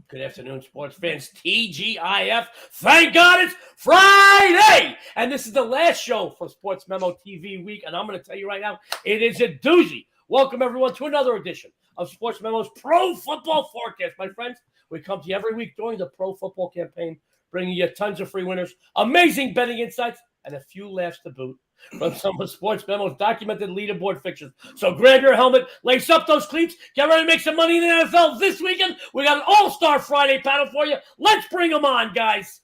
Good afternoon, sports fans. TGIF. Thank God it's Friday. And this is the last show for Sportsmemo TV week. And I'm going to tell you right now, it is a doozy. Welcome, everyone, to another edition of Sportsmemo's Pro Football Forecast. My friends, we come to you every week during the Pro Football campaign, bringing you tons of free winners, amazing betting insights, and a few laughs to boot from some of Sportsmemo's documented leaderboard fixtures. So grab your helmet, lace up those cleats, get ready to make some money in the NFL this weekend. We got an all-star Friday panel for you. Let's bring them on, guys.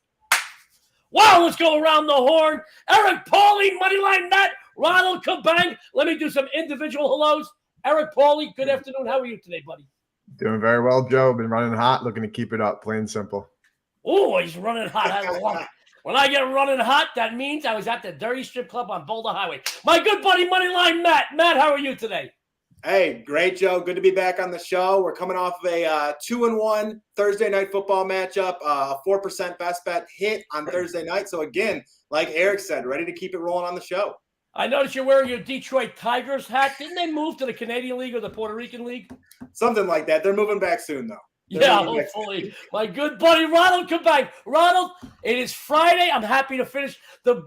Wow, let's go around the horn. Eric, Pauly, Moneyline Matt, Ronald, Cabang. Let me do some individual hellos. Eric, Pauly, good afternoon. How are you today, buddy? Doing very well, Joe. Been running hot, looking to keep it up, plain and simple. Oh, he's running hot. I love it. When I get running hot, that means I was at the Dirty Strip Club on Boulder Highway. My good buddy, Moneyline Matt. Matt, how are you today? Hey, great, Joe. Good to be back on the show. We're coming off of a 2-1 Thursday night football matchup, a 4% best bet hit on Thursday night. So, again, like Eric said, ready to keep it rolling on the show. I noticed you're wearing your Detroit Tigers hat. Didn't they move to the Canadian League or the Puerto Rican League? Something like that. They're moving back soon, though. Yeah, hopefully. My good buddy, Ronald, come back. Ronald, it is Friday. I'm happy to finish the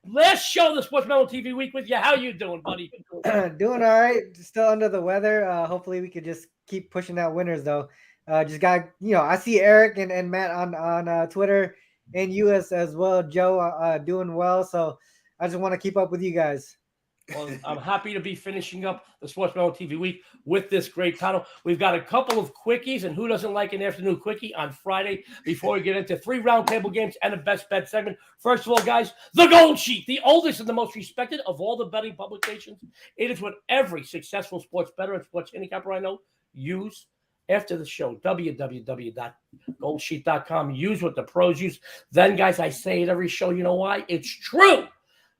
last show of the Sportsmemo TV week with you. How you doing, buddy? Doing all right. Still under the weather. Hopefully we could just keep pushing out winners, though. Just got, I see Eric and Matt on Twitter and you as well, Joe, doing well. So I just want to keep up with you guys. Well, I'm happy to be finishing up the Sportsmemo TV week with this great panel. We've got a couple of quickies, and who doesn't like an afternoon quickie on Friday before we get into 3 roundtable games and a best bet segment. First of all, guys, the Gold Sheet, the oldest and the most respected of all the betting publications. It is what every successful sports bettor and sports handicapper I know use after the show, www.goldsheet.com. Use what the pros use. Then, guys, I say it every show. You know why? It's true.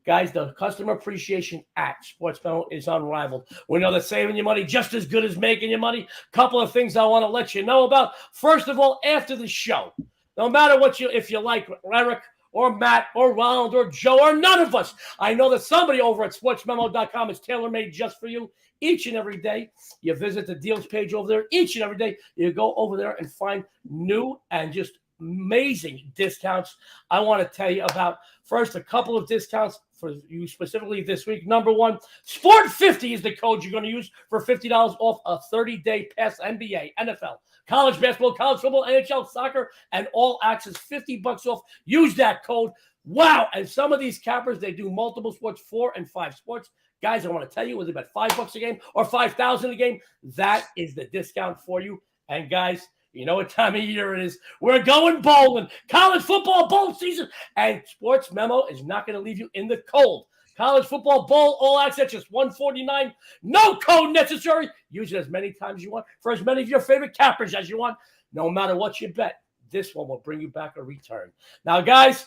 Guys, the customer appreciation at Sportsmemo is unrivaled. We know that saving your money just as good as making your money. Couple of things I want to let you know about. First of all, after the show, no matter what if you like Eric or Matt or Ronald or Joe or none of us, I know that somebody over at sportsmemo.com is tailor-made just for you. Each and every day, you visit the deals page over there. Each and every day, you go over there and find new and just amazing discounts. I want to tell you about first a couple of discounts for you specifically this week. Number one, Sport50 is the code you're going to use for $50 off a 30-day pass. NBA, NFL, college basketball, college football, NHL, soccer, and all access. $50 off. Use that code. Wow. And some of these cappers, they do multiple sports, 4 and 5 sports. Guys, I want to tell you, whether it's about $5 a game or $5,000 a game, that is the discount for you. And guys, you know what time of year it is. We're going bowling. College football bowl season. And Sportsmemo is not going to leave you in the cold. College football bowl, all access, just $149. No code necessary. Use it as many times as you want for as many of your favorite cappers as you want. No matter what you bet, this one will bring you back a return. Now, guys,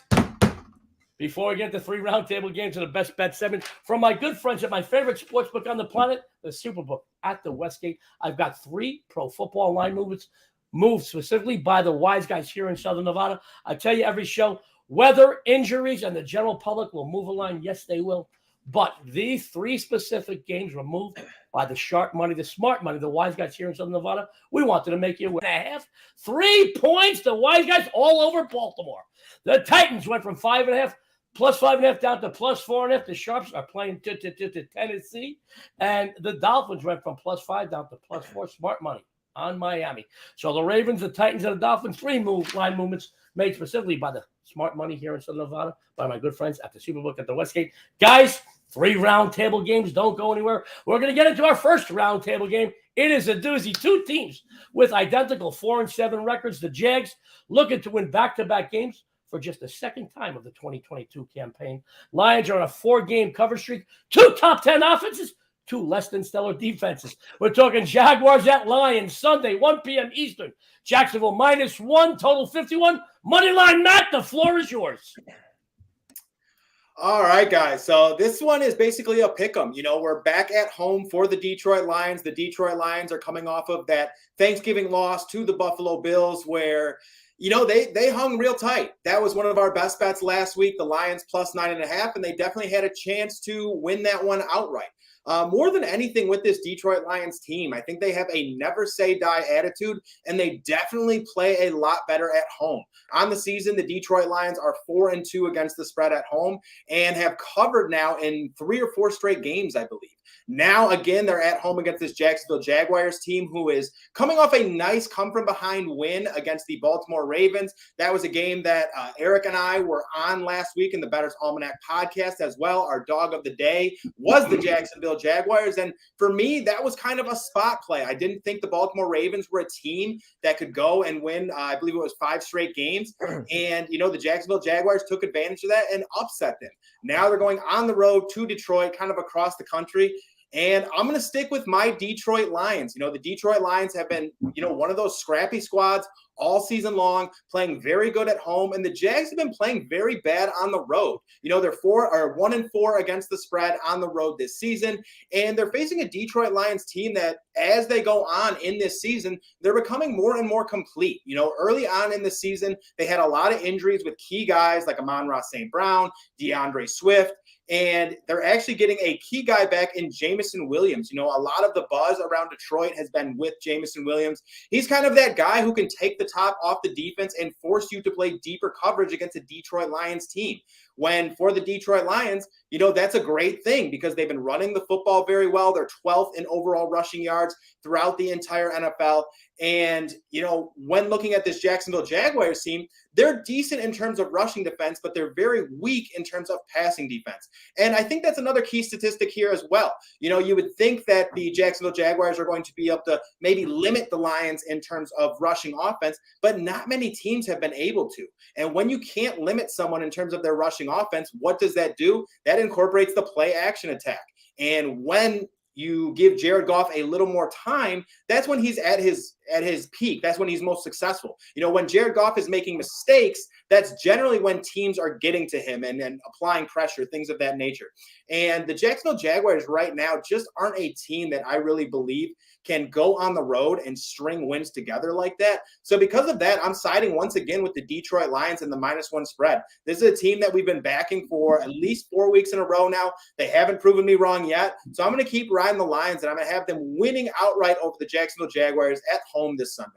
before we get to 3 roundtable games and the best bet segment, from my good friends at my favorite sports book on the planet, the Superbook at the Westgate, I've got 3 pro football line moved specifically by the wise guys here in Southern Nevada. I tell you every show, weather, injuries, and the general public will move a line. Yes, they will. But these 3 specific games were moved by the sharp money, the smart money, the wise guys here in Southern Nevada. We wanted to make you win a half. 3 points, the wise guys all over Baltimore. The Titans went from 5.5 plus 5.5 down to plus 4.5. The Sharps are playing to Tennessee. And the Dolphins went from plus 5 down to plus 4. Smart money on Miami. So the Ravens, the Titans, and the Dolphins, 3 line movements made specifically by the smart money here in Southern Nevada by my good friends at the Superbook at the Westgate. Guys, 3 roundtable games. Don't go anywhere. We're going to get into our first roundtable game. It is a doozy. 2 teams with identical 4-7 records. The Jags looking to win back-to-back games for just the second time of the 2022 campaign. Lions are on a 4-game cover streak. 2 top 10 offenses, 2 less than stellar defenses. We're talking Jaguars at Lions Sunday, 1 p.m. Eastern. Jacksonville -1, total 51. Moneyline Matt, the floor is yours. All right, guys. So this one is basically a pick 'em. We're back at home for the Detroit Lions. The Detroit Lions are coming off of that Thanksgiving loss to the Buffalo Bills where they hung real tight. That was one of our best bets last week, the Lions plus 9.5, and they definitely had a chance to win that one outright. More than anything with this Detroit Lions team, I think they have a never say die attitude, and they definitely play a lot better at home. On the season, the Detroit Lions are 4-2 against the spread at home and have covered now in 3 or 4 straight games, I believe. Now, again, they're at home against this Jacksonville Jaguars team who is coming off a nice come-from-behind win against the Baltimore Ravens. That was a game that Eric and I were on last week in the Bettor's Almanac podcast as well. Our dog of the day was the Jacksonville Jaguars. And for me, that was kind of a spot play. I didn't think the Baltimore Ravens were a team that could go and win, I believe it was 5 straight games. And, the Jacksonville Jaguars took advantage of that and upset them. Now they're going on the road to Detroit, kind of across the country. And I'm going to stick with my Detroit Lions. The Detroit Lions have been, one of those scrappy squads all season long, playing very good at home. And the Jags have been playing very bad on the road. They're 1-4 against the spread on the road this season. And they're facing a Detroit Lions team that, as they go on in this season, they're becoming more and more complete. Early on in the season, they had a lot of injuries with key guys like Amon-Ra St. Brown, DeAndre Swift. And they're actually getting a key guy back in Jameson Williams. A lot of the buzz around Detroit has been with Jameson Williams. He's kind of that guy who can take the top off the defense and force you to play deeper coverage against a Detroit Lions team. When for the Detroit Lions, that's a great thing because they've been running the football very well. They're 12th in overall rushing yards throughout the entire NFL. And, when looking at this Jacksonville Jaguars team, they're decent in terms of rushing defense, but they're very weak in terms of passing defense. And I think that's another key statistic here as well. You would think that the Jacksonville Jaguars are going to be able to maybe limit the Lions in terms of rushing offense, but not many teams have been able to. And when you can't limit someone in terms of their rushing offense, what does that do? That incorporates the play action attack. And when you give Jared Goff a little more time, that's when he's at his peak. That's when he's most successful. When Jared Goff is making mistakes, that's generally when teams are getting to him and applying pressure, things of that nature. And the Jacksonville Jaguars right now just aren't a team that I really believe can go on the road and string wins together like that. So because of that, I'm siding once again with the Detroit Lions and the -1 spread. This is a team that we've been backing for at least 4 weeks in a row now. They haven't proven me wrong yet. So I'm going to keep riding the Lions, and I'm going to have them winning outright over the Jacksonville Jaguars at home this Sunday.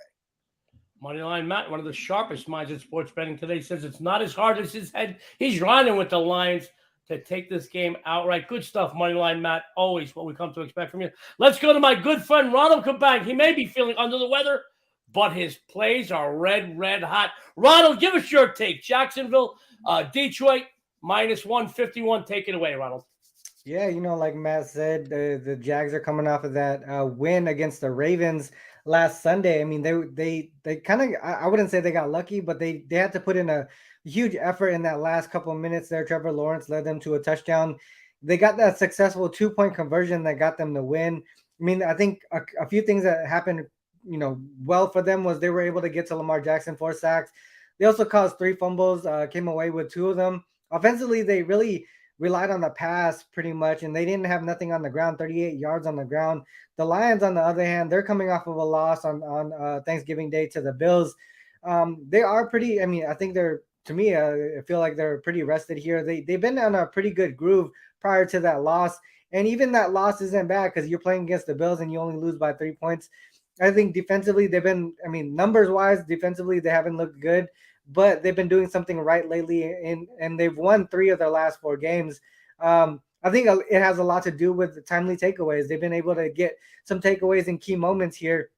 Moneyline Matt, one of the sharpest minds in sports betting today, says it's not as hard as his head. He's riding with the Lions to take this game outright. Good stuff, Moneyline Matt. Always what we come to expect from you. Let's go to my good friend Ronald Cabang. He may be feeling under the weather, but his plays are red hot. Ronald, give us your take. Jacksonville, Detroit, -151. Take it away, Ronald. Yeah, like Matt said, the Jags are coming off of that win against the Ravens last Sunday. I mean, they kind of, I wouldn't say they got lucky, but they had to put in a huge effort in that last couple of minutes there. Trevor Lawrence led them to a touchdown. They got that successful 2-point conversion that got them the win. I mean, I think a few things that happened, well for them was they were able to get to Lamar Jackson 4 sacks. They also caused 3 fumbles, came away with 2 of them. Offensively, they really relied on the pass pretty much, and they didn't have nothing on the ground, 38 yards on the ground. The Lions, on the other hand, they're coming off of a loss on Thanksgiving Day to the Bills. They are pretty, I think they're, to me, I feel like they're pretty rested here. They've been on a pretty good groove prior to that loss, and even that loss isn't bad because you're playing against the Bills and you only lose by 3 points. I think defensively, they've been, numbers-wise, defensively, they haven't looked good, but they've been doing something right lately, and they've won 3 of their last 4 games. I think it has a lot to do with the timely takeaways. They've been able to get some takeaways in key moments here.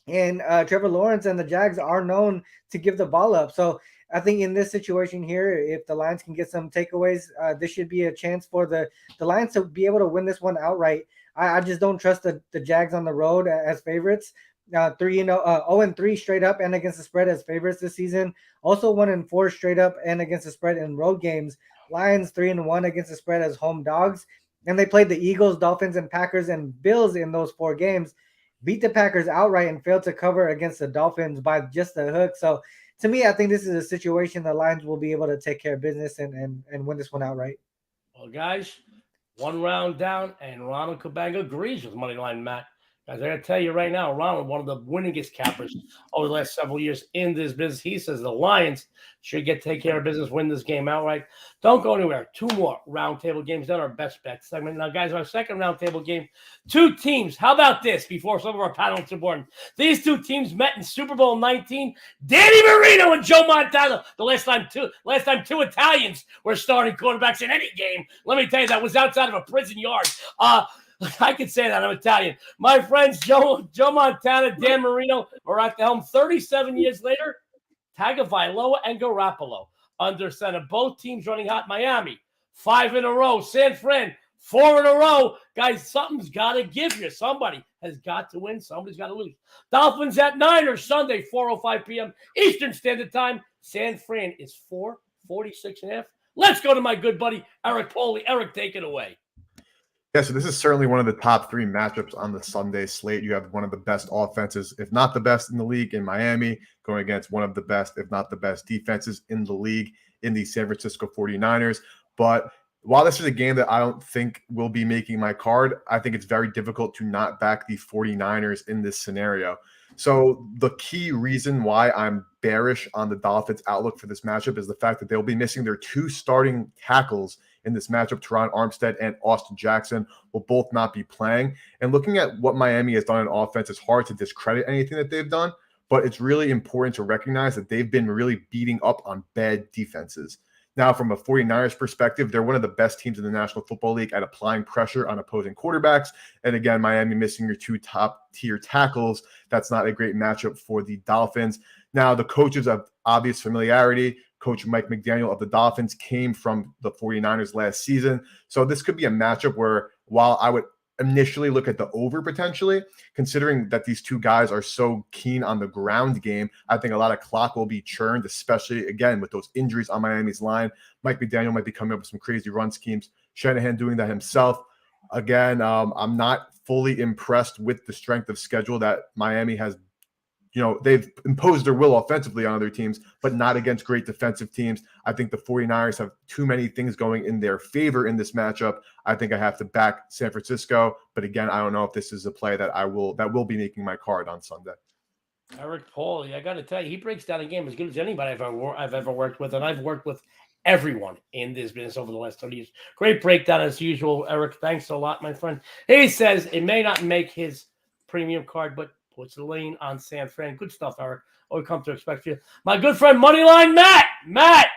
And Trevor Lawrence and the Jags are known to give the ball up. So I think in this situation here, if the Lions can get some takeaways, this should be a chance for the Lions to be able to win this one outright. I just don't trust the Jags on the road as favorites. 0-3 straight up and against the spread as favorites this season. Also 1-4 straight up and against the spread in road games. Lions 3-1 against the spread as home dogs. And they played the Eagles, Dolphins, and Packers and Bills in those 4 games. Beat the Packers outright and failed to cover against the Dolphins by just a hook. So to me, I think this is a situation the Lions will be able to take care of business and win this one outright. Well, guys, one round down, and Ronald Cabang agrees with Moneyline Matt. Guys, I got to tell you right now, Ronald, one of the winningest cappers over the last several years in this business. He says the Lions should take care of business, win this game outright. Don't go anywhere. 2 more roundtable games. Then our best bet segment. Now, guys, our second roundtable game, 2 teams. How about this before some of our panelists are born? These 2 teams met in Super Bowl 19. Danny Marino and Joe Montana. The last time 2 Italians were starting quarterbacks in any game. Let me tell you, that was outside of a prison yard. I can say that. I'm Italian. My friends Joe Montana, Dan Marino are at the helm 37 years later. Tagovailoa and Garoppolo under center. Both teams running hot. Miami, 5 in a row. San Fran, 4 in a row. Guys, something's got to give here. Somebody has got to win. Somebody's got to lose. Dolphins at Niners Sunday, 4:05 p.m. Eastern Standard Time. San Fran is 446.5. Let's go to my good buddy, Eric Pauly. Eric, take it away. Yeah, so this is certainly one of the top 3 matchups on the Sunday slate. You have one of the best offenses, if not the best in the league, in Miami, going against one of the best, if not the best defenses in the league in the San Francisco 49ers. But while this is a game that I don't think will be making my card, I think it's very difficult to not back the 49ers in this scenario. So the key reason why I'm bearish on the Dolphins' outlook for this matchup is the fact that they'll be missing their 2 starting tackles in this matchup. Teron Armstead and Austin Jackson will both not be playing. And looking at what Miami has done in offense, it's hard to discredit anything that they've done, but it's really important to recognize that they've been really beating up on bad defenses. Now, from a 49ers perspective, they're one of the best teams in the National Football League at applying pressure on opposing quarterbacks. And again, Miami missing your 2 top-tier tackles. That's not a great matchup for the Dolphins. Now, the coaches of obvious familiarity, Coach Mike McDaniel of the Dolphins came from the 49ers last season. So this could be a matchup where, while I would initially look at the over potentially, considering that these 2 guys are so keen on the ground game, I think a lot of clock will be churned, especially, again, with those injuries on Miami's line. Mike McDaniel might be coming up with some crazy run schemes. Shanahan doing that himself. Again, I'm not fully impressed with the strength of schedule that Miami has. They've imposed their will offensively on other teams, but not against great defensive teams. I think the 49ers have too many things going in their favor in this matchup. I think I have to back San Francisco, but again, I don't know if this is a play that will be making my card on Sunday. Eric Pauly, I got to tell you, he breaks down a game as good as anybody I've ever worked with, and I've worked with everyone in this business over the last 30 years. Great breakdown as usual, Eric. Thanks a lot, my friend. He says it may not make his premium card, but puts the lane on San Fran. Good stuff, Eric. We come to expect you. My good friend, Moneyline Matt. Matt,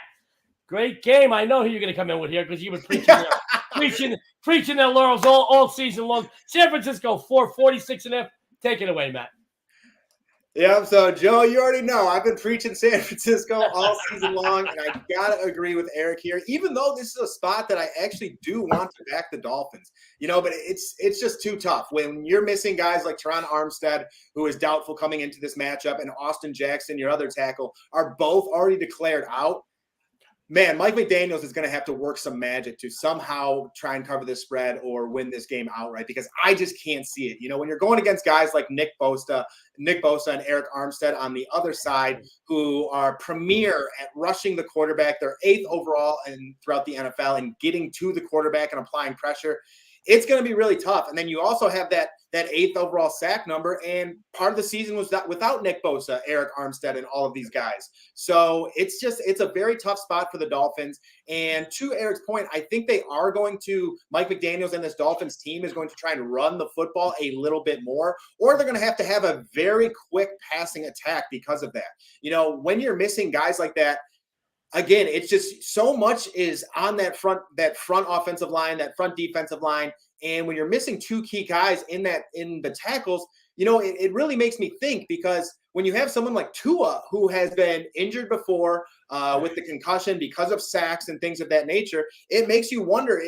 great game. I know who you're going to come in with here because you've been preaching their laurels all season long. San Francisco, 446.5. Take it away, Matt. Yeah, so Joe, you already know I've been preaching San Francisco all season long, and I gotta agree with Eric here. Even though this is a spot that I actually do want to back the Dolphins, but it's just too tough when you're missing guys like Teron Armstead, who is doubtful coming into this matchup, and Austin Jackson, your other tackle, are both already declared out. Man, Mike McDaniels is going to have to work some magic to somehow try and cover this spread or win this game outright because I just can't see it. When you're going against guys like Nick Bosa and Eric Armstead on the other side, who are premier at rushing the quarterback, they're 8th overall and throughout the NFL and getting to the quarterback and applying pressure. It's going to be really tough. And then you also have that 8th overall sack number. And part of the season was that without Nick Bosa, Eric Armstead, and all of these guys. So it's a very tough spot for the Dolphins. And to Eric's point, I think they are going to, Mike McDaniels and this Dolphins team is going to try and run the football a little bit more, or they're going to have a very quick passing attack because of that. When you're missing guys like that, again, it's just so much is on that front offensive line, that front defensive line. And when you're missing 2 key guys in the tackles, it really makes me think, because when you have someone like Tua, who has been injured before with the concussion because of sacks and things of that nature, it makes you wonder,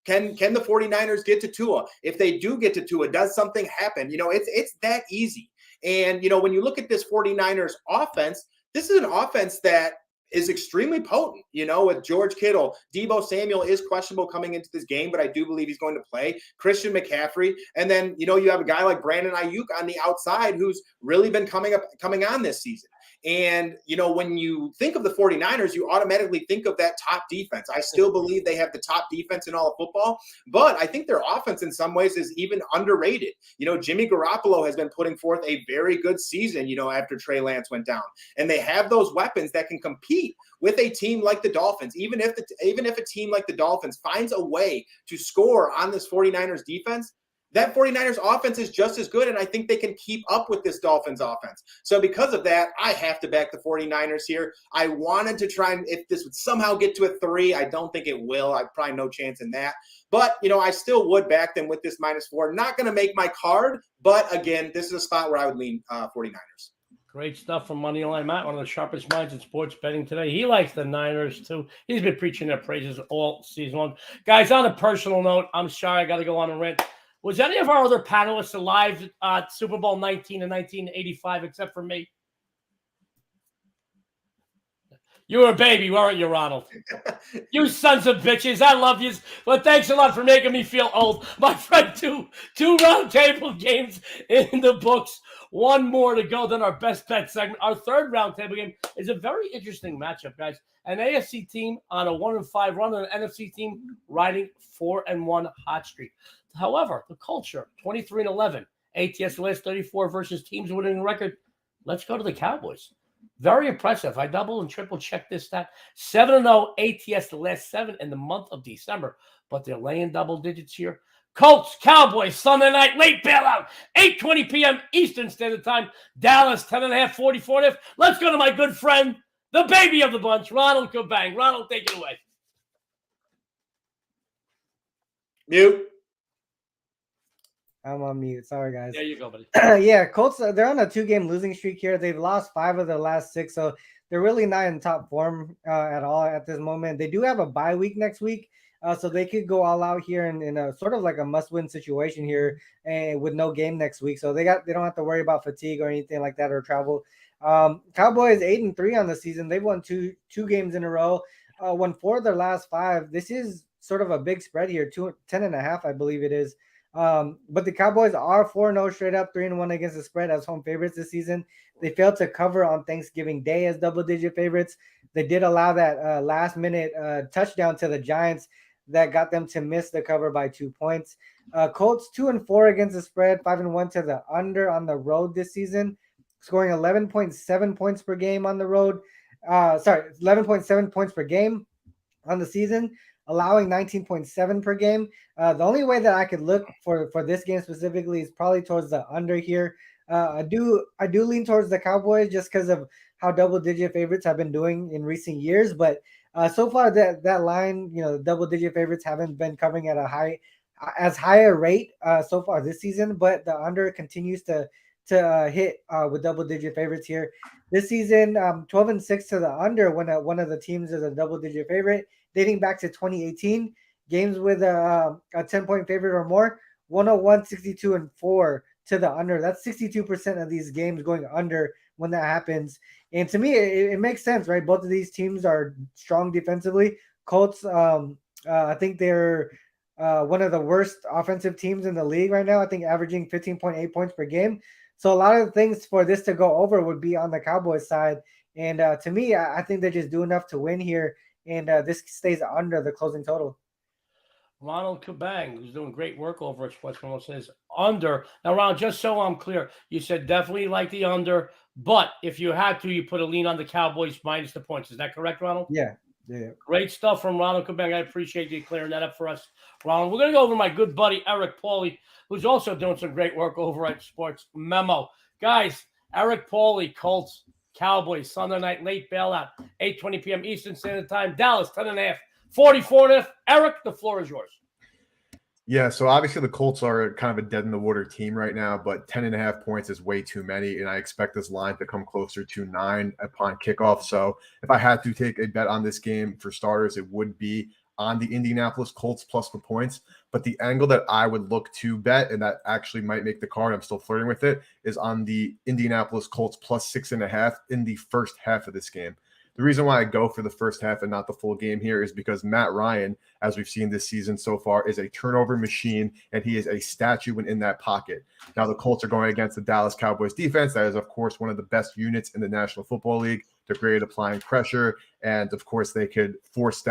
can the 49ers get to Tua? If they do get to Tua, does something happen? It's that easy. And, when you look at this 49ers offense, this is an offense that is extremely potent, with George Kittle. Deebo Samuel is questionable coming into this game, but I do believe he's going to play. Christian McCaffrey. And then, you have a guy like Brandon Ayuk on the outside who's really been coming on this season. And, when you think of the 49ers, you automatically think of that top defense. I still believe they have the top defense in all of football, but I think their offense in some ways is even underrated. Jimmy Garoppolo has been putting forth a very good season, after Trey Lance went down. And they have those weapons that can compete with a team like the Dolphins. Even if a team like the Dolphins finds a way to score on this 49ers defense, that 49ers offense is just as good, and I think they can keep up with this Dolphins offense. So because of that, I have to back the 49ers here. I wanted to try and if this would somehow get to a 3, I don't think it will. I've probably no chance in that. But, I still would back them with this -4. Not going to make my card, but again, this is a spot where I would lean 49ers. Great stuff from Moneyline Matt, one of the sharpest minds in sports betting today. He likes the Niners, too. He's been preaching their praises all season long. Guys, on a personal note, I'm sorry I got to go on a rant. Was any of our other panelists alive at Super Bowl 19 in 1985 except for me? You were a baby, weren't you, Ronald? You sons of bitches. I love you. But thanks a lot for making me feel old. My friend, two roundtable games in the books. One more to go than our best bet segment. Our third roundtable game is a very interesting matchup, guys. An AFC team on a 1-5 run and an NFC team riding 4-1 hot streak. However, the culture, 23-11, ATS last 34 versus teams winning record. Let's go to the Cowboys. Very impressive. I double and triple checked this stat. 7-0 ATS the last 7 in the month of December, but they're laying double digits here. Colts, Cowboys, Sunday night, late bailout, 8:20 p.m. Eastern Standard Time. Dallas, 10.5, 44.5. Let's go to my good friend, the baby of the bunch, Ronald Cabang. Ronald, take it away. Mute. I'm on mute. Sorry, guys. There you go, buddy. Yeah, Colts, they're on a 2-game losing streak here. They've lost 5 of their last 6, so they're really not in top form at all at this moment. They do have a bye week next week, so they could go all out here in a sort of like a must-win situation here and with no game next week. So they don't have to worry about fatigue or anything like that or travel. Cowboys 8-3 on the season. They've won two games in a row, won 4 of their last 5. This is sort of a big spread here, 10.5, I believe it is. But the Cowboys are 4-0 straight up, 3-1 against the spread as home favorites this season. They failed to cover on Thanksgiving Day as double-digit favorites. They did allow that last-minute touchdown to the Giants that got them to miss the cover by 2 points. Colts 2-4 against the spread, 5-1 to the under on the road this season, scoring 11.7 points per game on the road. 11.7 points per game on the season, allowing 19.7 per game. The only way that I could look for this game specifically is probably towards the under here. I do lean towards the Cowboys just because of how double-digit favorites have been doing in recent years. But so far that line, the double-digit favorites haven't been covering at a higher rate so far this season. But the under continues to hit with double-digit favorites here this season. 12-6 to the under when one of the teams is a double-digit favorite, dating back to 2018. Games with a 10-point favorite or more, 101, 62, and 4 to the under. That's 62% of these games going under when that happens. And to me, it makes sense, right? Both of these teams are strong defensively. Colts, I think they're one of the worst offensive teams in the league right now. I think averaging 15.8 points per game. So a lot of the things for this to go over would be on the Cowboys side. And to me, I think they just do enough to win here. And this stays under the closing total. Ronald Cabang, who's doing great work over at Sportsmemo, says under. Now, Ronald, just so I'm clear, you said definitely like the under, but if you had to, you put a lean on the Cowboys minus the points. Is that correct, Ronald? Yeah. Great stuff from Ronald Cabang. I appreciate you clearing that up for us, Ronald. We're going to go over my good buddy, Eric Pauly, who's also doing some great work over at Sportsmemo. Guys, Eric Pauly, Colts, Cowboys, Sunday night, late bailout, 8:20 p.m. Eastern Standard Time. Dallas, 10.5, 44.5. Eric, the floor is yours. Yeah, so obviously the Colts are kind of a dead-in-the-water team right now, but 10.5 points is way too many, and I expect this line to come closer to 9 upon kickoff. So if I had to take a bet on this game for starters, it would be on the Indianapolis Colts plus the points. But the angle that I would look to bet, and that actually might make the card, I'm still flirting with it, is on the Indianapolis Colts plus 6.5 in the first half of this game. The reason why I go for the first half and not the full game here is because Matt Ryan, as we've seen this season so far, is a turnover machine, and he is a statue in that pocket. Now, the Colts are going against the Dallas Cowboys defense. That is, of course, one of the best units in the National Football League. They're great at applying pressure, and of course, they could force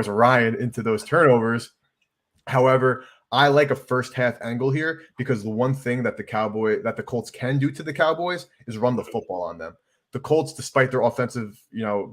Ryan into those turnovers. However, I like a first half angle here because the one thing that the Colts can do to the Cowboys is run the football on them. The Colts, despite their offensive,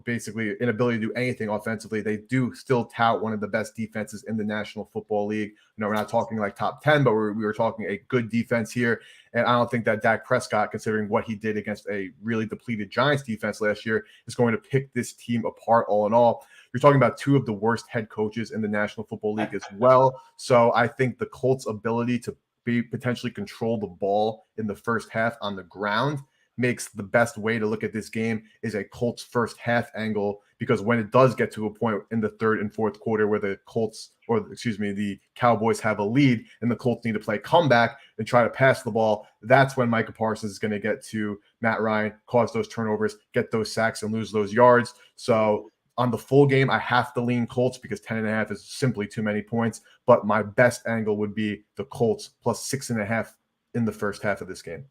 basically inability to do anything offensively, they do still tout one of the best defenses in the National Football League. We're not talking like top 10, but we were talking a good defense here. And I don't think that Dak Prescott, considering what he did against a really depleted Giants defense last year, is going to pick this team apart all in all. You're talking about two of the worst head coaches in the National Football League as well. So I think the Colts' ability to potentially control the ball in the first half on the ground makes the best way to look at this game is a Colts first half angle, because when it does get to a point in the third and fourth quarter where the Cowboys have a lead and the Colts need to play comeback and try to pass the ball, that's when Micah Parsons is going to get to Matt Ryan, cause those turnovers, get those sacks, and lose those yards. So on the full game, I have to lean Colts because 10.5 is simply too many points, but my best angle would be the Colts plus 6.5 in the first half of this game.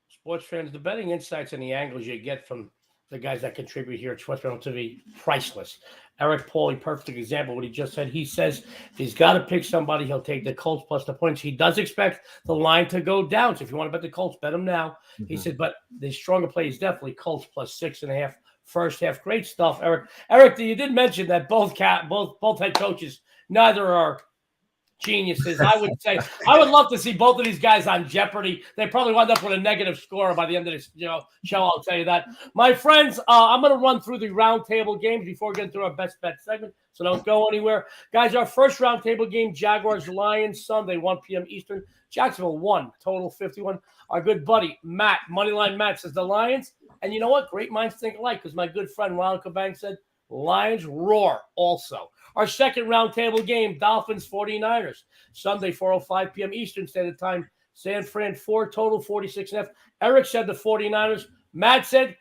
Sports fans, the betting insights and the angles you get from the guys that contribute here at Sportsmemo to be priceless. Eric Pauly, perfect example, what he just said. He says if he's got to pick somebody, he'll take the Colts plus the points. He does expect the line to go down. So if you want to bet the Colts, bet them now. Mm-hmm. He said, but the stronger play is definitely Colts plus 6.5 first half. Great stuff, Eric. Eric, you did mention that both head coaches, neither are geniuses. I would say I would love to see both of these guys on Jeopardy. They probably wind up with a negative score by the end of this show. I'll tell you that. My friends, I'm going to run through the roundtable games before we get into our best bet segment, so don't go anywhere. Guys, our first roundtable game, Jaguars Lions, Sunday, 1 p.m. Eastern. Jacksonville won, total 51. Our good buddy, Matt, Moneyline Matt, says the Lions. And you know what? Great minds think alike, because my good friend Ronald Cabang said Lions roar also. Our second roundtable game, Dolphins 49ers, Sunday, 4:05 p.m. Eastern Standard Time. San Fran 4, total 46.5. Eric said the 49ers. Matt said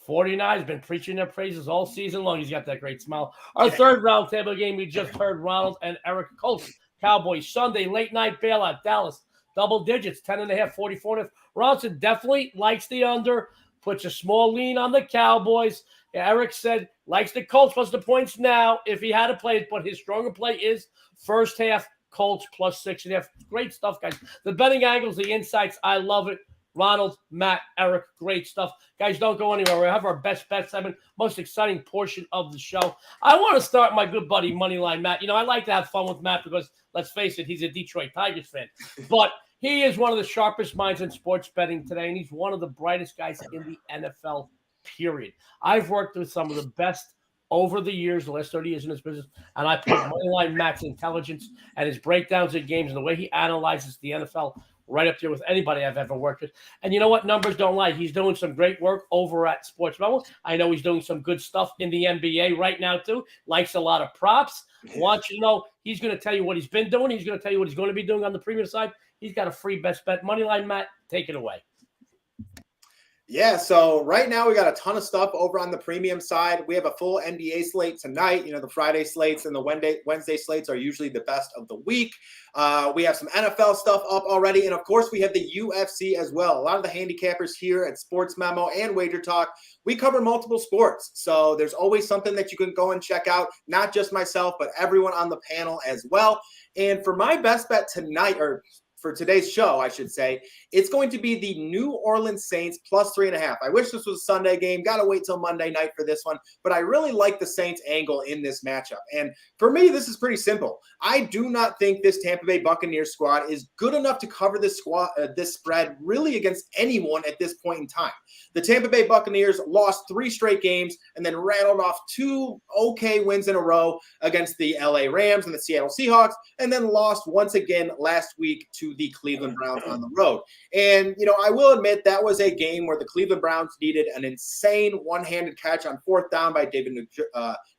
49ers, been preaching their praises all season long. He's got that great smile. Our third roundtable game, we just heard Ronald and Eric. Colts, Cowboys, Sunday, late night bailout, Dallas, double digits, 10.5, 44.5. Ronaldson definitely likes the under, puts a small lean on the Cowboys. Eric said likes the Colts plus the points now if he had to play it, but his stronger play is first half Colts plus 6.5. Great stuff, guys. The betting angles, the insights, I love it. Ronald, Matt, Eric, great stuff. Guys, don't go anywhere. We have our best bet segment, most exciting portion of the show. I want to start my good buddy Moneyline Matt. I like to have fun with Matt because, let's face it, he's a Detroit Tigers fan. But he is one of the sharpest minds in sports betting today, and he's one of the brightest guys in the NFL, period. I've worked with some of the best over the years, the last 30 years in this business, and I put Moneyline Matt's intelligence and his breakdowns of games and the way he analyzes the NFL right up there with anybody I've ever worked with. And you know what? Numbers don't lie. He's doing some great work over at Sportsmemo. I know he's doing some good stuff in the NBA right now, too. Likes a lot of props. Wants you to know he's going to tell you what he's been doing. He's going to tell you what he's going to be doing on the premium side. He's got a free best bet. Moneyline Matt, take it away. Yeah, so right now we got a ton of stuff over on the premium side. We have a full NBA slate tonight. The Friday slates and the Wednesday slates are usually the best of the week. We have some NFL stuff up already. And, of course, we have the UFC as well. A lot of the handicappers here at Sports Memo and Wager Talk, we cover multiple sports. So there's always something that you can go and check out, not just myself, but everyone on the panel as well. And for my best bet tonight, or for today's show, I should say, it's going to be the New Orleans Saints plus 3.5. I wish this was a Sunday game. Got to wait till Monday night for this one. But I really like the Saints angle in this matchup. And for me, this is pretty simple. I do not think this Tampa Bay Buccaneers squad is good enough to cover this spread really against anyone at this point in time. The Tampa Bay Buccaneers lost 3 straight games and then rattled off 2 okay wins in a row against the LA Rams and the Seattle Seahawks, and then lost once again last week to the Cleveland Browns on the road. And, I will admit that was a game where the Cleveland Browns needed an insane one-handed catch on 4th down by David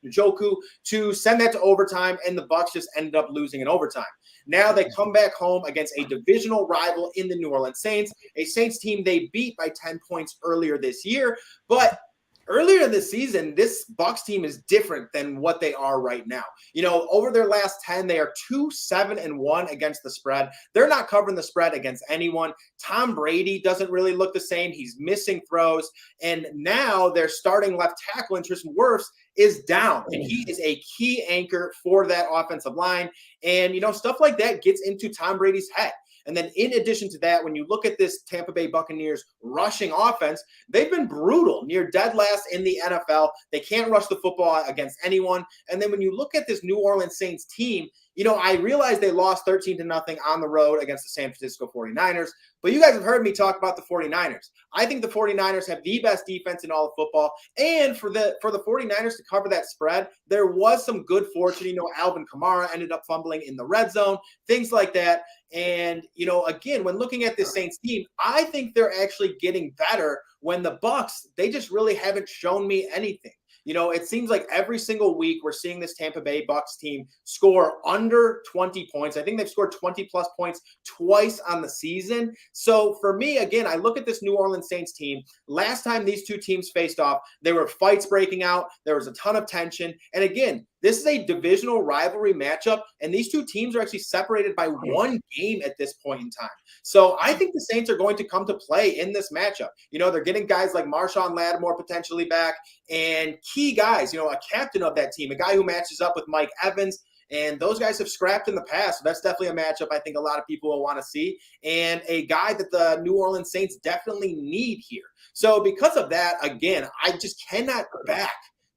Njoku to send that to overtime, and the Bucs just ended up losing in overtime. Now they come back home against a divisional rival in the New Orleans Saints, a Saints team they beat by 10 points earlier this year, but earlier in the season, this Bucs team is different than what they are right now. Over their last 10, they are 2-7-1 against the spread. They're not covering the spread against anyone. Tom Brady doesn't really look the same. He's missing throws. And now their starting left tackle, Tristan Wirfs, is down. And he is a key anchor for that offensive line. And, stuff like that gets into Tom Brady's head. And then in addition to that, when you look at this Tampa Bay Buccaneers rushing offense, they've been brutal, near dead last in the NFL. They can't rush the football against anyone. And then when you look at this New Orleans Saints team, I realize they lost 13-0 on the road against the San Francisco 49ers, but you guys have heard me talk about the 49ers. I think the 49ers have the best defense in all of football. And for the 49ers to cover that spread, there was some good fortune. Alvin Kamara ended up fumbling in the red zone, things like that. And, again, when looking at this Saints team, I think they're actually getting better when the Bucs, they just really haven't shown me anything. It seems like every single week we're seeing this Tampa Bay Bucs team score under 20 points. I think they've scored 20-plus points twice on the season. So for me, again, I look at this New Orleans Saints team. Last time these two teams faced off, there were fights breaking out. There was a ton of tension. And again, this is a divisional rivalry matchup, and these two teams are actually separated by one game at this point in time. So I think the Saints are going to come to play in this matchup. They're getting guys like Marshawn Lattimore potentially back, and key guys, a captain of that team, a guy who matches up with Mike Evans. And those guys have scrapped in the past. So that's definitely a matchup I think a lot of people will want to see, and a guy that the New Orleans Saints definitely need here. So because of that, again, I just cannot back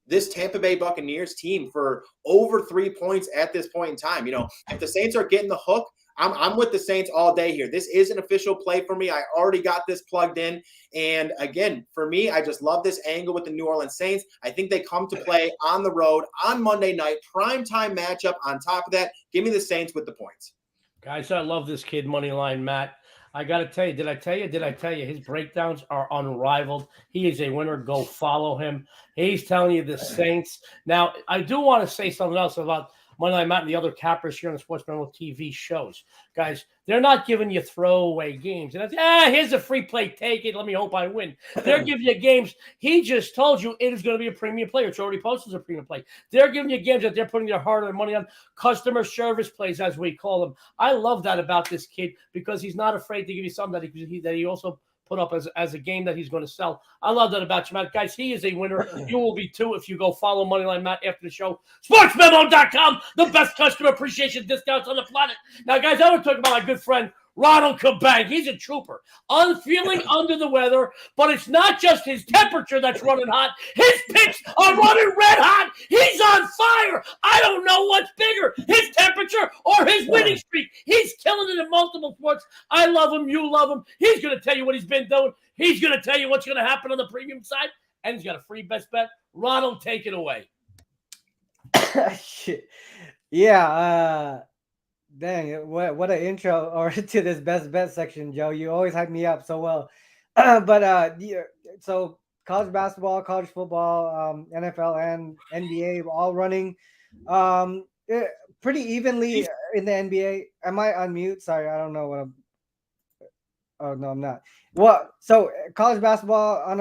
this Tampa Bay Buccaneers team for over 3 points at this point in time. If the Saints are getting the hook, I'm with the Saints all day here. This is an official play for me. I already got this plugged in. And again, for me, I just love this angle with the New Orleans Saints. I think they come to play on the road on Monday night, primetime matchup. On top of that, give me the Saints with the points. Guys, I love this kid, Moneyline Matt. I got to tell you, did I tell you, his breakdowns are unrivaled. He is a winner. Go follow him. He's telling you the Saints. Now, I do want to say something else about Moneyline Matt and the other cappers here on the Sportsmemo TV shows. Guys, they're not giving you throwaway games. And here's a free play. Take it. Let me hope I win. They're giving you games. He just told you it is going to be a premium play. It's already posted as a premium play. They're giving you games that they're putting their hard-earned money on. Customer service plays, as we call them. I love that about this kid because he's not afraid to give you something that he also put up as a game that he's going to sell. I love that about you, Matt. Guys, he is a winner. You will be too if you go follow Moneyline Matt after the show. Sportsmemo.com, the best customer appreciation discounts on the planet. Now, guys, I want to talk about my good friend, Ronald Cabang. He's a trooper. Feeling under the weather, but it's not just his temperature that's running hot. His picks are running red hot. He's on fire. I don't know what's bigger, his temperature or his winning streak. He's killing it in multiple sports. I love him. You love him. He's going to tell you what he's been doing. He's going to tell you what's going to happen on the premium side, and he's got a free best bet. Ronald, take it away. Shit. Yeah, dang, what an intro or to this best bet section, Joe. You always hype me up so well. So college basketball, college football, NFL and NBA all running pretty evenly in the NBA. Am I on mute? Sorry, I don't know what I'm. Oh no, I'm not. Well, so college basketball I'm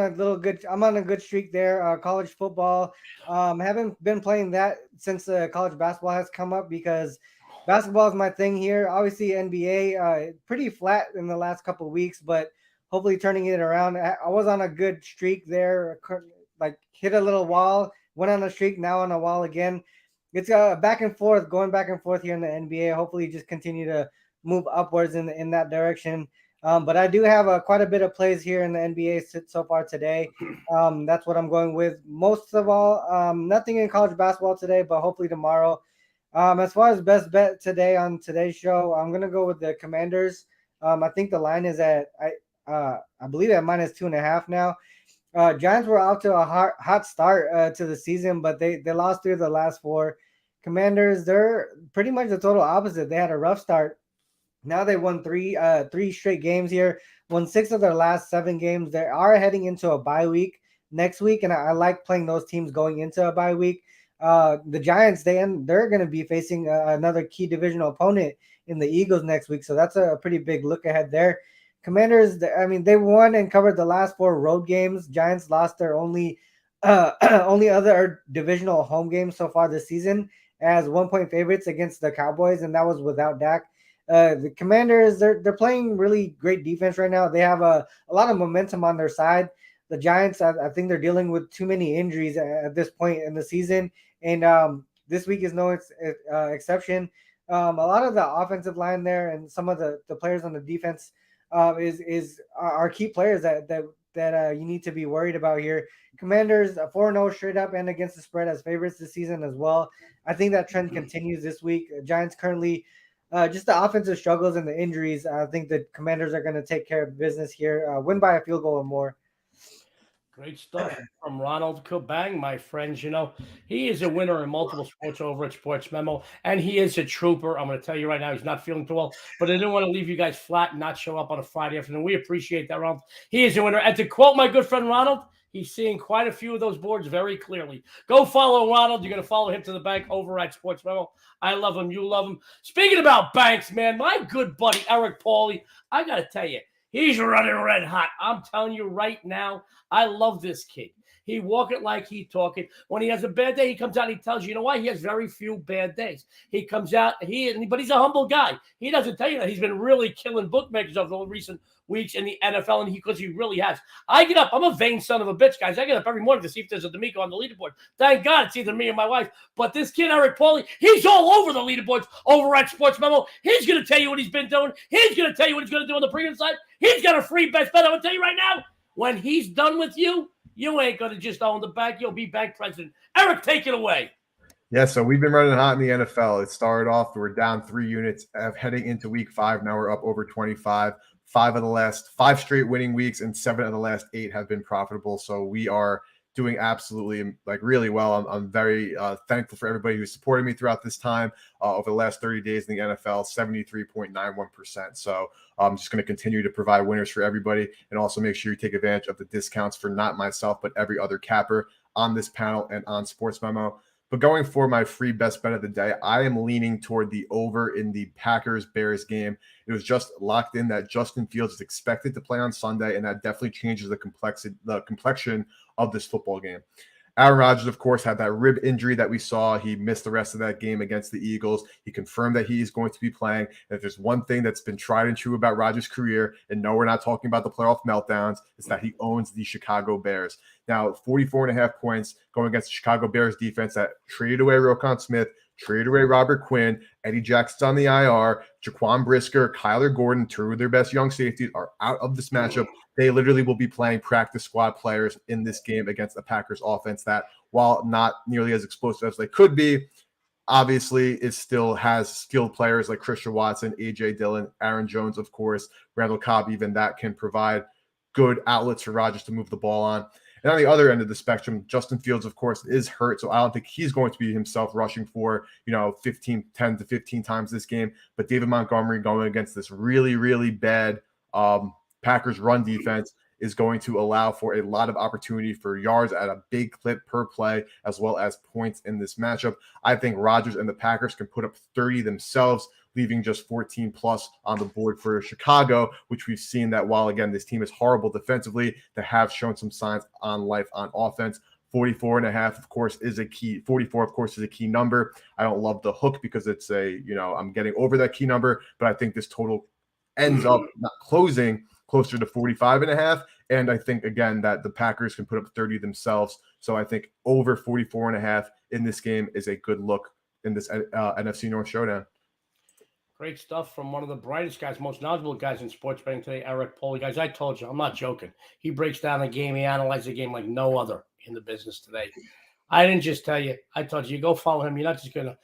on a good streak there. College football, haven't been playing that since college basketball has come up because basketball is my thing here. Obviously, NBA pretty flat in the last couple of weeks, but hopefully turning it around. I was on a good streak there, like hit a little wall, went on a streak, now on a wall again. It's going back and forth here in the NBA. Hopefully, just continue to move upwards in that direction. But I do have quite a bit of plays here in the NBA so far today. That's what I'm going with. Most of all, nothing in college basketball today, but hopefully tomorrow. As far as best bet today on today's show, I'm going to go with the Commanders. I think the line is at, I believe at -2.5 now. Giants were out to a hot start to the season, but they lost 3 of the last 4. Commanders, they're pretty much the total opposite. They had a rough start. Now they won 3 straight games here, won 6 of their last 7 games. They are heading into a bye week next week, and I like playing those teams going into a bye week. The Giants, they're going to be facing another key divisional opponent in the Eagles next week, so that's a pretty big look ahead there. Commanders, I mean, they won and covered the last 4 road games. Giants lost their only only other divisional home game so far this season as 1-point favorites against the Cowboys, and that was without Dak. The Commanders, they're playing really great defense right now. They have a lot of momentum on their side. The Giants, I think they're dealing with too many injuries at this point in the season, and this week is no exception. A lot of the offensive line there and some of the players on the defense are key players that you need to be worried about here. Commanders 4-0 straight up and against the spread as favorites this season as well. I think that trend continues this week. Giants currently just the offensive struggles and the injuries. I think the Commanders are going to take care of business here, win by a field goal or more. Great stuff from Ronald Cabang, my friends. You know, he is a winner in multiple sports over at Sports Memo, and he is a trooper. I'm going to tell you right now, he's not feeling too well, but I didn't want to leave you guys flat and not show up on a Friday afternoon. We appreciate that, Ronald. He is a winner. And to quote my good friend Ronald, he's seeing quite a few of those boards very clearly. Go follow Ronald. You're going to follow him to the bank over at Sports Memo. I love him. You love him. Speaking about banks, man, my good buddy, Eric Pauly, I got to tell you, he's running red hot. I'm telling you right now, I love this kid. He walk it like he talk it. When he has a bad day, he comes out and he tells you, you know why? He has very few bad days. He comes out, but he's a humble guy. He doesn't tell you that. He's been really killing bookmakers over the recent weeks in the NFL, and because he really has. I get up. I'm a vain son of a bitch, guys. I get up every morning to see if there's a D'Amico on the leaderboard. Thank God it's either me or my wife. But this kid, Eric Pauly, he's all over the leaderboards over at Sports Memo. He's going to tell you what he's been doing. He's going to tell you what he's going to do on the premium side. He's got a free best bet. I'm going to tell you right now, when he's done with you, you ain't going to just own the bank. You'll be bank president. Eric, take it away. Yeah, so we've been running hot in the NFL. It started off, we're down 3 units heading into week 5. Now we're up over 25. 5 of the last 5 straight winning weeks and 7 of the last 8 have been profitable. So we are doing absolutely really well. I'm very thankful for everybody who supported me throughout this time over the last 30 days in the NFL, 73.91%. So I'm just going to continue to provide winners for everybody, and also make sure you take advantage of the discounts for not myself, but every other capper on this panel and on Sports Memo. But going for my free best bet of the day, I am leaning toward the over in the Packers-Bears game. It was just locked in that Justin Fields is expected to play on Sunday, and that definitely changes the complexion of this football game. Aaron Rodgers, of course, had that rib injury that we saw. He missed the rest of that game against the Eagles. He confirmed that he is going to be playing. And if there's one thing that's been tried and true about Rodgers' career, and no, we're not talking about the playoff meltdowns, it's that he owns the Chicago Bears. Now, 44.5 points going against the Chicago Bears defense that traded away Roquan Smith, traded away Robert Quinn, Eddie Jackson's on the IR, Jaquan Brisker, Kyler Gordon, 2 of their best young safeties are out of this matchup. They literally will be playing practice squad players in this game against the Packers offense that, while not nearly as explosive as they could be, obviously it still has skilled players like Christian Watson, A.J. Dillon, Aaron Jones, of course, Randall Cobb, even that can provide good outlets for Rodgers to move the ball on. And on the other end of the spectrum, Justin Fields, of course, is hurt, so I don't think he's going to be himself rushing for, 10 to 15 times this game. But David Montgomery going against this really, really bad Packers run defense is going to allow for a lot of opportunity for yards at a big clip per play, as well as points in this matchup. I think Rodgers and the Packers can put up 30 themselves, leaving just 14 plus on the board for Chicago, which we've seen that while, again, this team is horrible defensively, they have shown some signs on life on offense. 44.5, of course, is a key. 44, of course, is a key number. I don't love the hook because it's I'm getting over that key number, but I think this total ends up not closing closer to 45.5. And I think, again, that the Packers can put up 30 themselves. So I think over 44.5 in this game is a good look in this NFC North showdown. Great stuff from one of the brightest guys, most knowledgeable guys in sports betting today, Eric Pauly. Guys, I told you, I'm not joking. He breaks down the game. He analyzes the game like no other in the business today. I didn't just tell you. I told you, go follow him. You're not just going to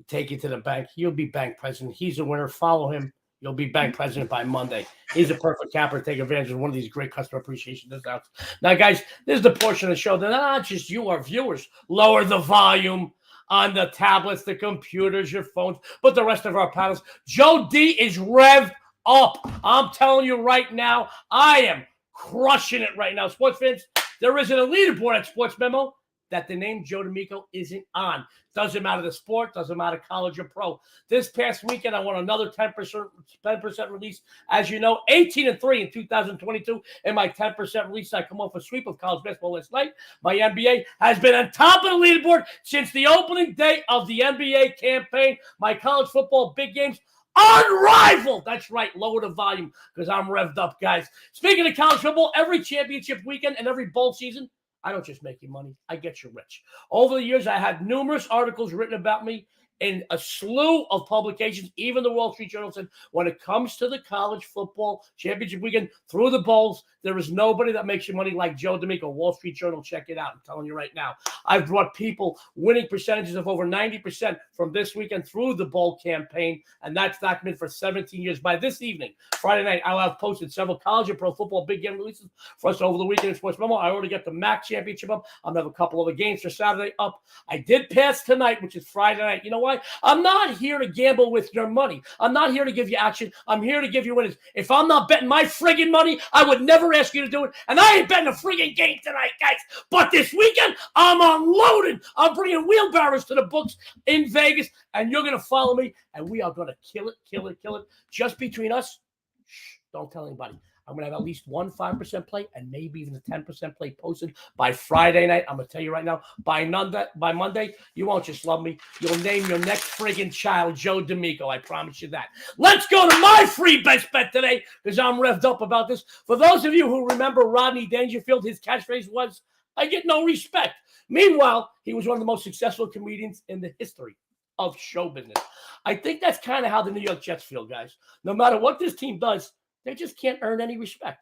take you to the bank. You'll be bank president. He's a winner. Follow him. You'll be bank president by Monday. He's a perfect capper to take advantage of one of these great customer appreciation discounts. Now, guys, this is the portion of the show that not just you, our viewers, lower the volume on the tablets, the computers, your phones, but the rest of our panels. Joe D is revved up. I'm telling you right now, I am crushing it right now. Sports fans, there isn't a leaderboard at Sports Memo. that the name Joe D'Amico isn't on. Doesn't matter the sport, doesn't matter college or pro. This past weekend, I won another 10% release. As you know, 18-3 in 2022. In my 10% release, I come off a sweep of college basketball last night. My NBA has been on top of the leaderboard since the opening day of the NBA campaign. My college football big games, unrivaled. That's right. Lower the volume because I'm revved up, guys. Speaking of college football, every championship weekend and every bowl season, I don't just make you money. I get you rich. Over the years, I had numerous articles written about me in a slew of publications. Even the Wall Street Journal said, when it comes to the college football championship weekend through the bowls, there is nobody that makes you money like Joe D'Amico. Wall Street Journal, check it out. I'm telling you right now. I've brought people winning percentages of over 90% from this weekend through the bowl campaign, and that's documented for 17 years. By this evening, Friday night, I'll have posted several college and pro football big game releases for us over the weekend in Sports Memo. I already got the MAC championship up. I'm going to have a couple of the games for Saturday up. I did pass tonight, which is Friday night. You know why? I'm not here to gamble with your money. I'm not here to give you action. I'm here to give you winners. If I'm not betting my friggin' money, I would never ask you to do it. And I ain't betting a friggin' game tonight, guys. But this weekend, I'm unloading. I'm bringing wheelbarrows to the books in Vegas, and you're going to follow me, and we are going to kill it. Just between us, shh, don't tell anybody. I'm going to have at least one 5% play and maybe even a 10% play posted by Friday night. I'm going to tell you right now, by Monday, you won't just love me. You'll name your next friggin' child Joe D'Amico. I promise you that. Let's go to my free best bet today because I'm revved up about this. For those of you who remember Rodney Dangerfield, his catchphrase was, I get no respect. Meanwhile, he was one of the most successful comedians in the history of show business. I think that's kind of how the New York Jets feel, guys. No matter what this team does, they just can't earn any respect.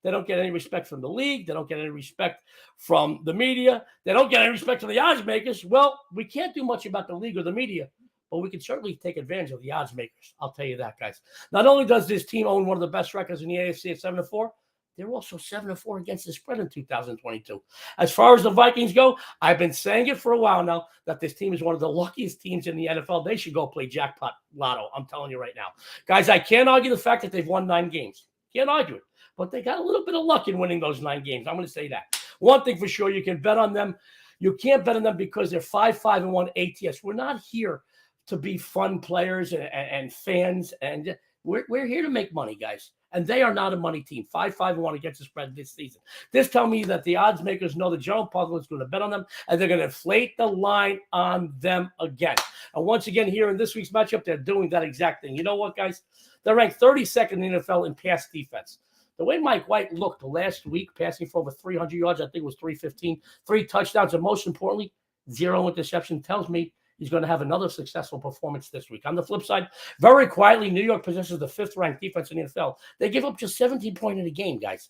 They don't get any respect from the league. They don't get any respect from the media. They don't get any respect from the odds makers. Well, we can't do much about the league or the media, but we can certainly take advantage of the odds makers. I'll tell you that, guys. Not only does this team own one of the best records in the AFC at 7-4, they're also 7-4 against the spread in 2022. As far as the Vikings go, I've been saying it for a while now that this team is one of the luckiest teams in the NFL. They should go play jackpot lotto. I'm telling you right now. Guys, I can't argue the fact that they've won 9 games. Can't argue it. But they got a little bit of luck in winning those 9 games. I'm going to say that. One thing for sure, you can bet on them. You can't bet on them because they're 5-5-1 ATS. We're not here to be fun players and fans. And we're here to make money, guys. And they are not a money team. 5-5-1 against the spread this season. This tells me that the odds makers know the general public is going to bet on them, and they're going to inflate the line on them again. And once again, here in this week's matchup, they're doing that exact thing. You know what, guys? They're ranked 32nd in the NFL in pass defense. The way Mike White looked last week, passing for over 300 yards, I think it was 315, 3 touchdowns, and most importantly, 0 interception, tells me he's going to have another successful performance this week. On the flip side, very quietly, New York possesses the 5th-ranked defense in the NFL. They give up just 17 points in a game, guys.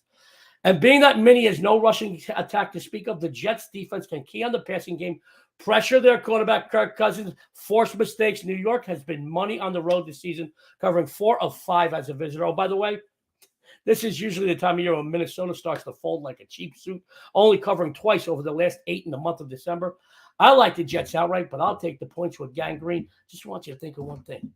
And being that Minnie has no rushing attack to speak of, the Jets' defense can key on the passing game, pressure their quarterback, Kirk Cousins, force mistakes. New York has been money on the road this season, covering 4 of 5 as a visitor. Oh, by the way, this is usually the time of year when Minnesota starts to fold like a cheap suit, only covering twice over the last 8 in the month of December. I like the Jets outright, but I'll take the points with Gang Green. Just want you to think of one thing.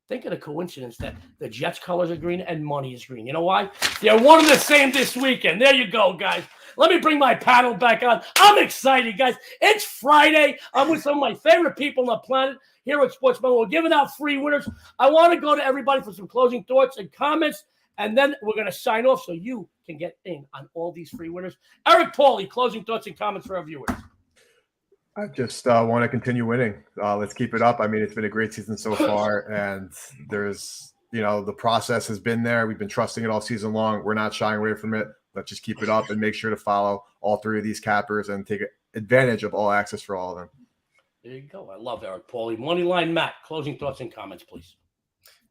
Think of the coincidence that the Jets colors are green and money is green. You know why? They're one and the same this weekend. There you go, guys. Let me bring my panel back on. I'm excited, guys. It's Friday. I'm with some of my favorite people on the planet here at Sportsmemo. We're giving out free winners. I want to go to everybody for some closing thoughts and comments, and then we're going to sign off so you can get in on all these free winners. Eric Pauly, closing thoughts and comments for our viewers. I just want to continue winning. Let's keep it up. I mean, it's been a great season so far, and there's, the process has been there. We've been trusting it all season long. We're not shying away from it. Let's just keep it up and make sure to follow all 3 of these cappers and take advantage of all access for all of them. There you go. I love Eric Pauly. Moneyline Matt, closing thoughts and comments, please.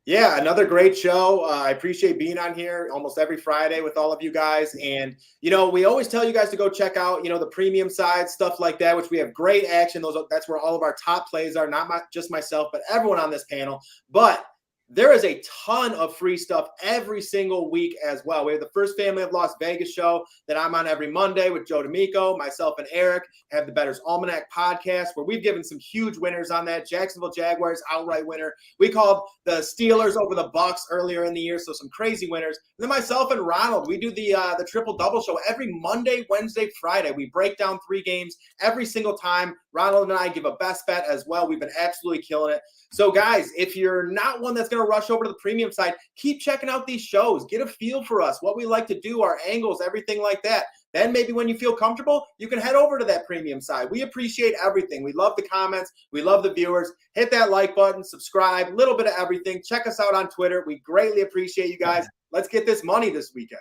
Yeah, another great show. I appreciate being on here almost every Friday with all of you guys. And, we always tell you guys to go check out, the premium side, stuff like that, which we have great action. That's where all of our top plays are, not just myself, but everyone on this panel. But there is a ton of free stuff every single week as well. We have the First Family of Las Vegas show that I'm on every Monday with Joe D'Amico, myself, and Eric. Have the Bettors Almanac podcast where we've given some huge winners on that. Jacksonville Jaguars outright winner. We called the Steelers over the Bucks earlier in the year, so some crazy winners. And then myself and Ronald, we do the triple double show every Monday, Wednesday, Friday. We break down 3 games every single time. Ronald and I give a best bet as well. We've been absolutely killing it. So, guys, if you're not one that's going to rush over to the premium side, keep checking out these shows. Get a feel for us, what we like to do, our angles, everything like that. Then maybe when you feel comfortable, you can head over to that premium side. We appreciate everything. We love the comments. We love the viewers. Hit that like button, subscribe, a little bit of everything. Check us out on Twitter. We greatly appreciate you guys. Let's get this money this weekend.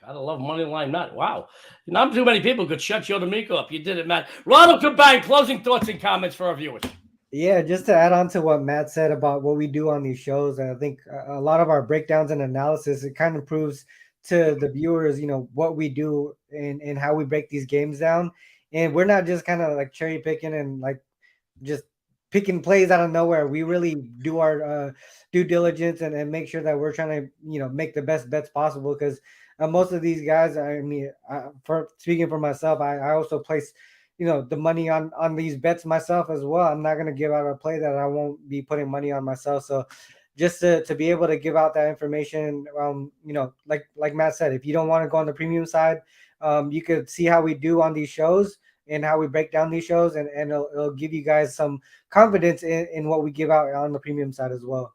Gotta love Moneyline Matt. Wow. Not too many people could shut Joe D'Amico up. You did it, Matt. Ronald Cabang, closing thoughts and comments for our viewers. Yeah, just to add on to what Matt said about what we do on these shows, I think a lot of our breakdowns and analysis, it kind of proves to the viewers, what we do and how we break these games down. And we're not just kind of like cherry picking and like just picking plays out of nowhere. We really do our due diligence and make sure that we're trying to, make the best bets possible because most of these guys, for speaking for myself, I also place the money on these bets myself as well. I'm not going to give out a play that I won't be putting money on myself. So just to be able to give out that information, like Matt said, if you don't want to go on the premium side, you could see how we do on these shows and how we break down these shows, and it'll give you guys some confidence in what we give out on the premium side as well.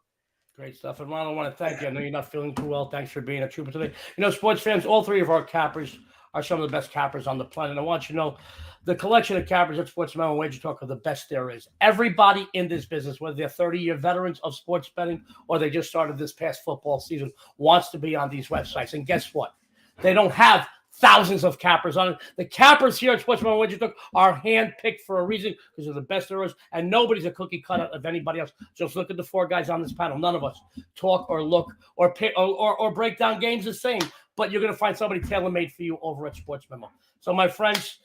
Great stuff. And Ron, I want to thank you. I know you're not feeling too well. Thanks for being a trooper today. Sports fans, all 3 of our cappers are some of the best cappers on the planet. I want you to know the collection of cappers at Sportsmemo and Wager Talk are the best there is. Everybody in this business, whether they're 30-year veterans of sports betting or they just started this past football season, wants to be on these websites. And guess what? They don't have thousands of cappers on it. The cappers here at Sportsmemo and Wager Talk are handpicked for a reason because they're the best there is, and nobody's a cookie cutter of anybody else. Just look at the 4 guys on this panel. None of us talk or look or pick or break down games the same, but you're going to find somebody tailor-made for you over at Sportsmemo. So, my friends,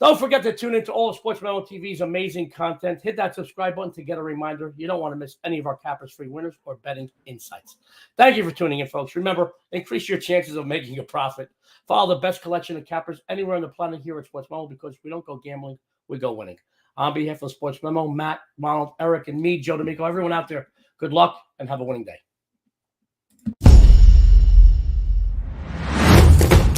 don't forget to tune into all of Sportsmemo TV's amazing content. Hit that subscribe button to get a reminder. You don't want to miss any of our cappers free winners or betting insights. Thank you for tuning in, folks. Remember, increase your chances of making a profit. Follow the best collection of cappers anywhere on the planet here at Sportsmemo because we don't go gambling, we go winning. On behalf of Sportsmemo, Matt, Ronald, Eric, and me, Joe D'Amico, everyone out there, good luck and have a winning day.